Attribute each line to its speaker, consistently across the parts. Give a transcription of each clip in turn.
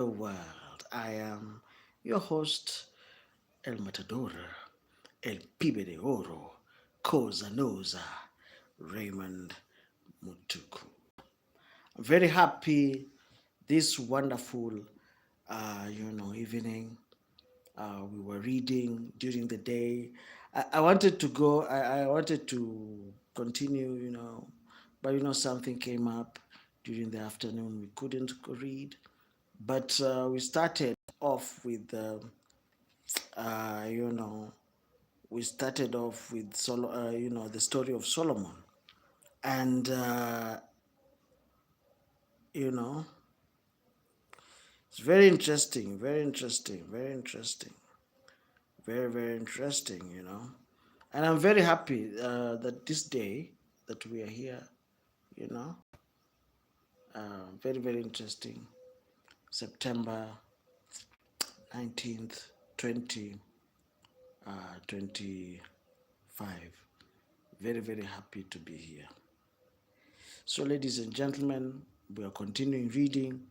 Speaker 1: the world. I am your host, El Matador, El Pibe de Oro, Cosa Noza, Raymond Mutuku. I'm very happy this wonderful, evening. We were reading during the day. I wanted to go. I wanted to continue, but something came up during the afternoon. We couldn't read, but we started off with, uh, you know, the story of Solomon, and you know, it's very interesting, very interesting, very interesting, very very interesting. And I'm very happy that this day that we are here. You know, very very interesting. September 19th, 2025. Very very happy to be here. So, ladies and gentlemen, we are continuing reading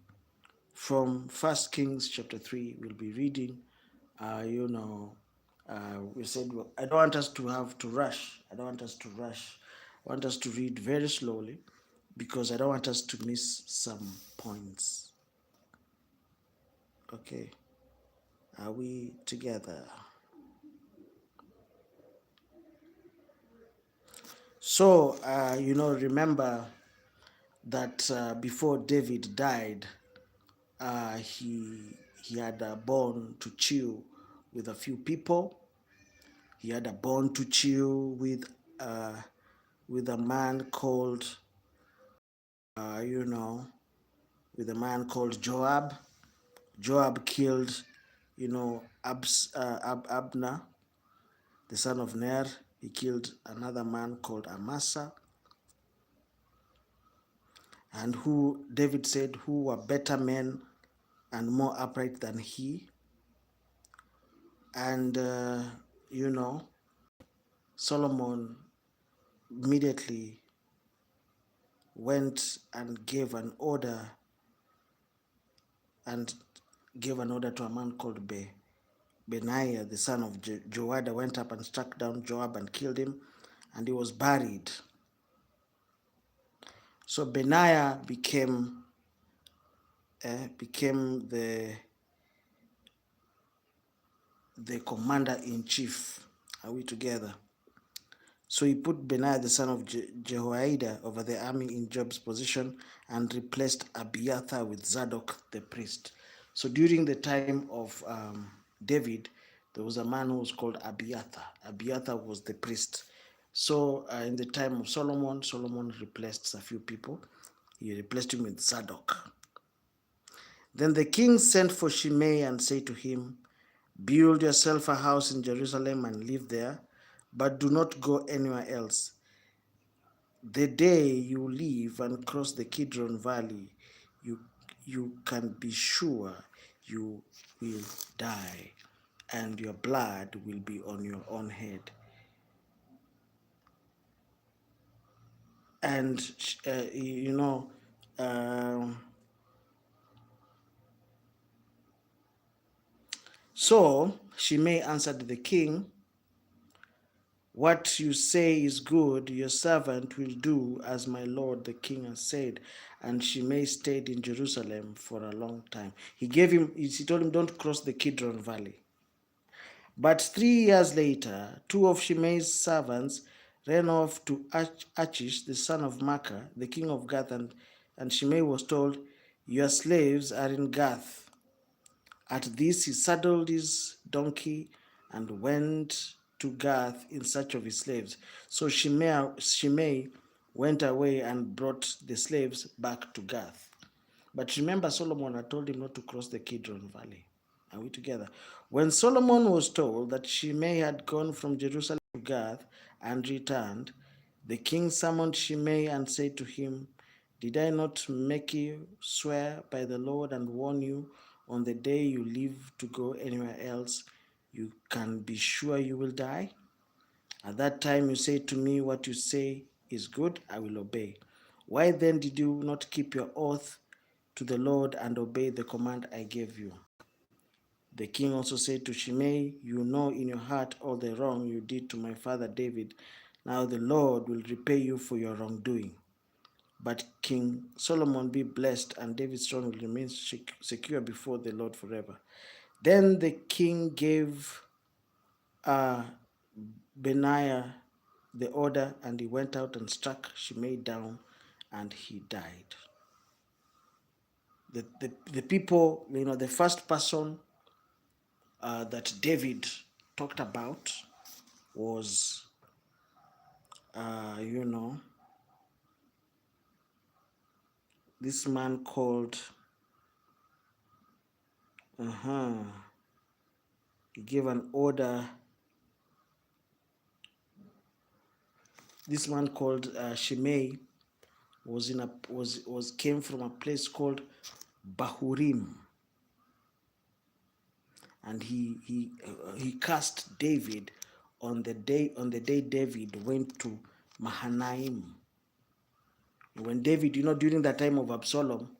Speaker 1: from First Kings chapter 3. We'll be reading. We said, well, I don't want us to have to rush. I don't want us to rush. I want us to read very slowly because I don't want us to miss some points. Okay. Are we together? So, remember that before David died, he had a bone to chew with a few people. He had a bone to chew with a man called, uh, you know, with a man called Joab. Joab killed, Abner, the son of Ner. He killed another man called Amasa, and who David said who were better men and more upright than he. And Solomon immediately went and gave an order to a man called Benaiah, the son of Joada, went up and struck down Joab and killed him, and he was buried. So Benaiah became the commander-in-chief. Are we together? So he put Benaiah, the son of Jehoiada, over the army in Job's position and replaced Abiathar with Zadok the priest. So during the time of David, there was a man who was called Abiathar. Abiathar was the priest. So in the time of Solomon, Solomon replaced a few people. He replaced him with Zadok. Then the king sent for Shimei and said to him, build yourself a house in Jerusalem and live there, but do not go anywhere else. The day you leave and cross the Kidron Valley, you can be sure you will die, and your blood will be on your own head. And so Shimei answered the king, what you say is good. Your servant will do as my lord the king has said. And Shimei stayed in Jerusalem for a long time. He told him, don't cross the Kidron Valley. But 3 years later, two of Shimei's servants ran off to Achish, the son of Maacah, the king of Gath, and Shimei was told, your slaves are in Gath. At this, he saddled his donkey and went to Gath in search of his slaves. So Shimei went away and brought the slaves back to Gath. But remember, Solomon had told him not to cross the Kidron Valley. Are we together? When Solomon was told that Shimei had gone from Jerusalem to Gath and returned, the king summoned Shimei and said to him, did I not make you swear by the Lord and warn you on the day you leave to go anywhere else, you can be sure you will die? At that time you say to me, what you say is good, I will obey. Why then did you not keep your oath to the Lord and obey the command I gave you. The king also said to Shimei, you know in your heart all the wrong you did to my father David. Now the Lord will repay you for your wrongdoing. But King Solomon be blessed, and David's throne will remain secure before the Lord forever. Then the king gave Benaiah the order, and he went out and struck Shimei down, and he died. The people, the first person that David talked about was, this man called, he gave an order. This man called Shimei came from a place called Bahurim, and he cast David on the day David went to Mahanaim. When David, during the time of Absalom,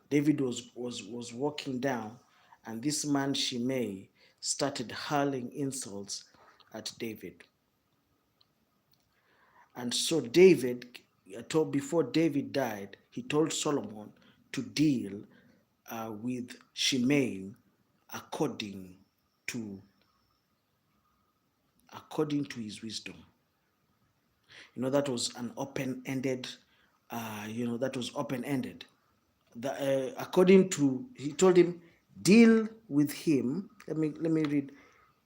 Speaker 1: David was walking down, and this man Shimei started hurling insults at David. And so before David died, he told Solomon to deal with Shimei according to his wisdom. That was an open-ended, he told him, deal with him. Let me read.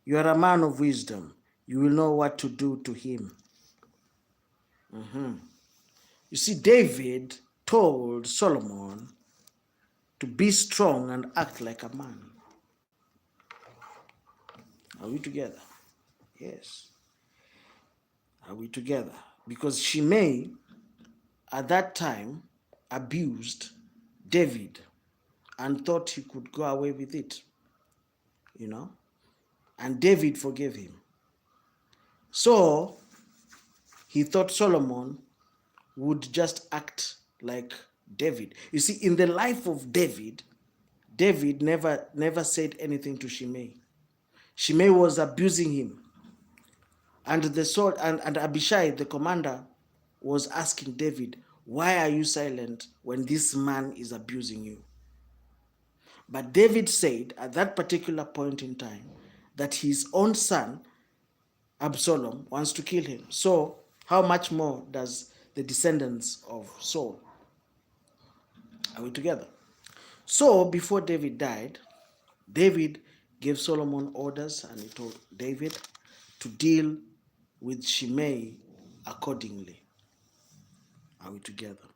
Speaker 1: You are a man of wisdom. You will know what to do to him. You see, David told Solomon to be strong and act like a man. Are we together? Yes. Are we together? Because Shimei, at that time, abused David and thought he could go away with it, and David forgave him. So he thought Solomon would just act like David. You see, in the life of David never said anything to Shimei. Shimei was abusing him. And the sword and Abishai, the commander, was asking David, why are you silent when this man is abusing you? But David said at that particular point in time that his own son, Absalom, wants to kill him. So how much more does the descendants of Saul? Are we together? So before David died, David gave Solomon orders, and he told David to deal with Shimei accordingly. Are we together?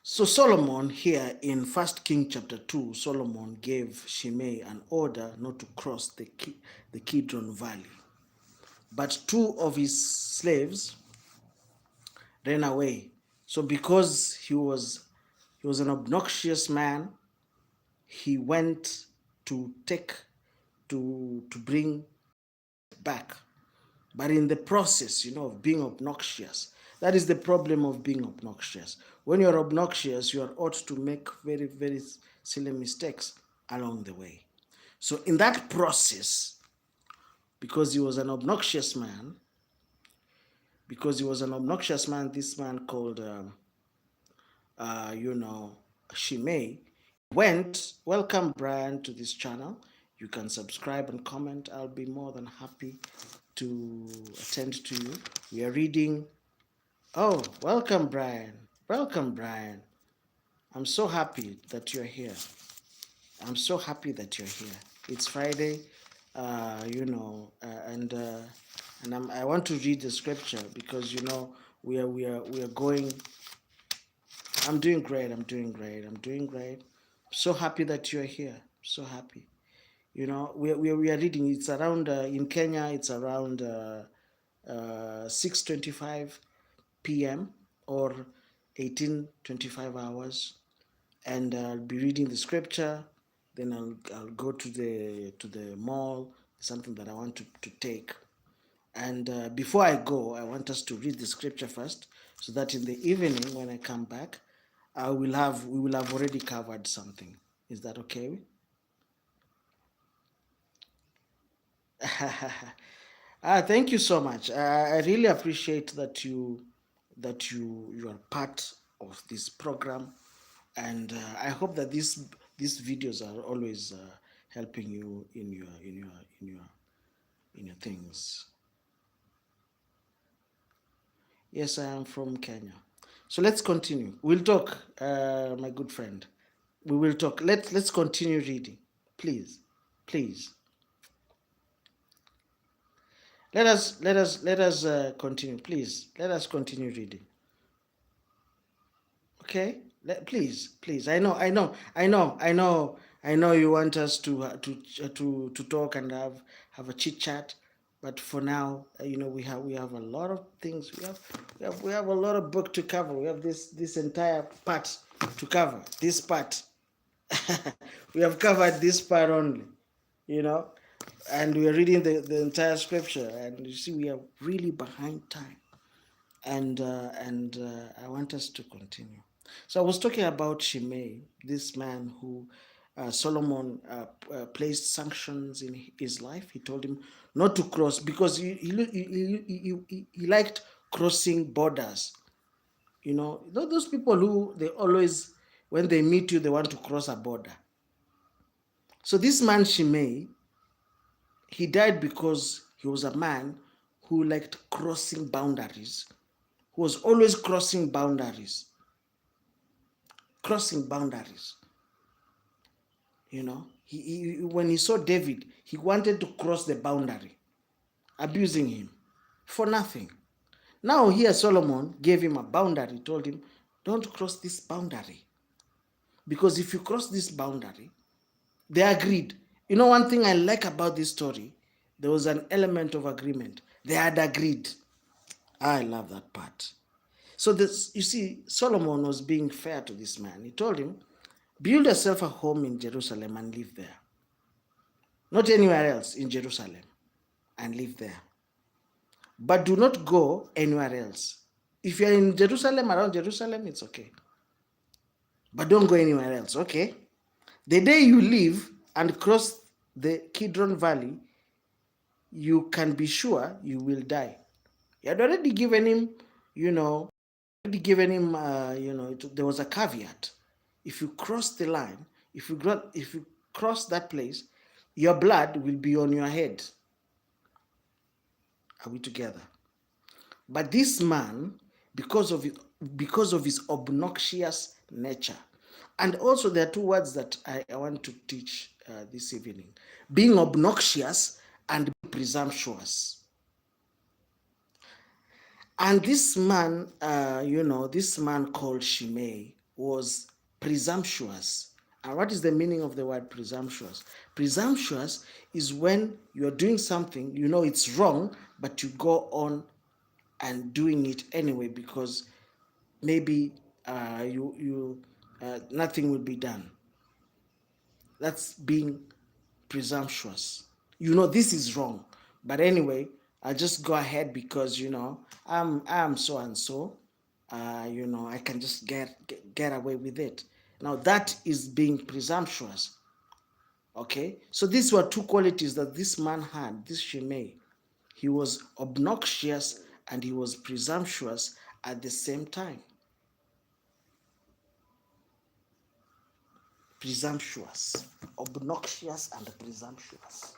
Speaker 1: So Solomon here in 1 King chapter 2, Solomon gave Shimei an order not to cross the Kidron Valley. But two of his slaves ran away. So because he was an obnoxious man, he went to bring back. But in the process, of being obnoxious, that is the problem of being obnoxious. When you're obnoxious, you are ought to make very, very silly mistakes along the way. So in that process, because he was an obnoxious man, this man called, Shimei, welcome Brian to this channel. You can subscribe and comment. I'll be more than happy to attend to you. We are reading. Oh, welcome Brian. Welcome Brian. I'm so happy that you're here. It's Friday, and I want to read the scripture because we are going. I'm doing great. So happy that you're here. So happy. We are reading. It's around in Kenya. It's around 6:25 p.m. or 18:25 hours, and I'll be reading the scripture. Then I'll go to the mall. Something that I want to take. And before I go, I want us to read the scripture first, so that in the evening when I come back, we will have already covered something. Is that okay? Thank you so much. I really appreciate that you are part of this program, and I hope that these videos are always helping you in your things. Yes, I am from Kenya. So let's continue. We'll talk, my good friend. We will talk. Let's continue reading, please, please. Let us continue, please. Let us continue reading. Okay, please. I know. You want us to talk and have a chit chat, but for now, we have a lot of things. We have a lot of book to cover. We have this entire part to cover. This part, we have covered this part only. You know, and we are reading the entire scripture, and you see, we are really behind time, and I want us to continue. So I was talking about Shimei, this man who Solomon placed sanctions in his life. He told him not to cross because he liked crossing borders. Those people who they always, when they meet you, they want to cross a border. So this man Shimei, he died because he was a man who liked crossing boundaries, who was always crossing boundaries. Crossing boundaries. When he saw David, he wanted to cross the boundary, abusing him for nothing. Now here Solomon gave him a boundary, told him, don't cross this boundary. Because if you cross this boundary, they agreed. One thing I like about this story, there was an element of agreement. They had agreed. I love that part. So you see, Solomon was being fair to this man. He told him, build yourself a home in Jerusalem and live there. Not anywhere else, in Jerusalem, and live there. But do not go anywhere else. If you're in Jerusalem, around Jerusalem, it's okay. But don't go anywhere else, okay? The day you leave and cross the Kidron Valley, you can be sure you will die. You had already given him, there was a caveat. If you cross the line, if you cross that place, your blood will be on your head. Are we together? But this man, because of his obnoxious nature, and also there are two words that I want to teach this evening: being obnoxious and presumptuous. And this man, this man called Shimei was presumptuous. And what is the meaning of the word presumptuous? Presumptuous is when you're doing something, you know it's wrong, but you go on and doing it anyway because maybe nothing will be done. That's being presumptuous. This is wrong, but anyway, I'll just go ahead because I'm so and so. I can just get away with it. Now that is being presumptuous. Okay, so these were two qualities that this man had. This Shimei, he was obnoxious and he was presumptuous at the same time. Presumptuous, obnoxious, and presumptuous.